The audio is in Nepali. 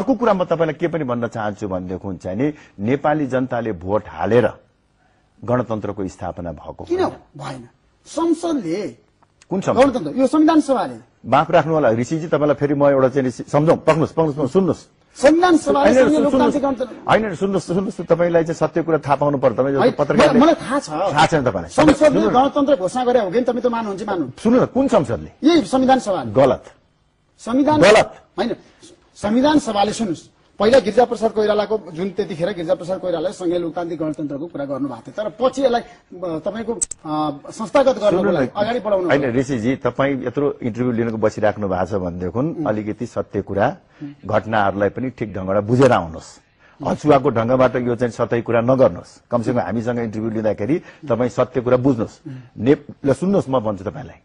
अर्को कुरा म तपाईलाई के पनि भन्न चाहन्छु भनेदेखि हुन्छ नि नेपाली जनताले भोट हालेर गणतन्त्रको स्थापना भएको किन भएन संसदले कुन संसद गणतन्त्र यो संविधान सभाले माफ राख्नु होला ऋषिजी तपाईलाई फेरि म एउटा चाहिँ सम्झौं पक्नुस् सुन्नुस् संविधान सभाले लोकतान्त्रिक गणतन्त्र हैन सुन्नुस् तपाईलाई चाहिँ सत्य कुरा थाहा पाउनु पर्छ तपाई पत्रकार मलाई थाहा छैन तपाईलाई संसदले गणतन्त्र घोषणा गरे हो कि तपाई त मान्नुहुन्छ मान्नु सुन्नु न कुन संसदले यही संविधान सभाले गलत संविधान गलत हैन संविधान सभाले सुन्नुस् पहिला गिरिजाप्रसाद कोइरालाको जुन त्यतिखेर गिरिजाप्रसाद कोइरालाले संघीय लोकतान्त्रिक गणतन्त्रको कुरा गर्नु भएको थियो तर पछि यसलाई तपाईको संस्थागत गर्नको लागि अगाडि बढाउनु हैन ऋषिजी तपाई यत्रो इन्टरभ्यु लिनको बसिराख्नु भएको छ भनेदेखि अलिकति सत्य कुरा घटनाहरूलाई पनि ठिक ढंगबाट बुझेर आउनुहोस् हचुवाको ढंगबाट यो चाहिँ सत्य कुरा नगर्नुहोस् कमसेकम हामीसँग इन्टरभ्यु लिँदाखेरि तपाई सत्य कुरा बुझ्नुहोस् ल सुन्नुहोस् म भन्छु तपाईलाई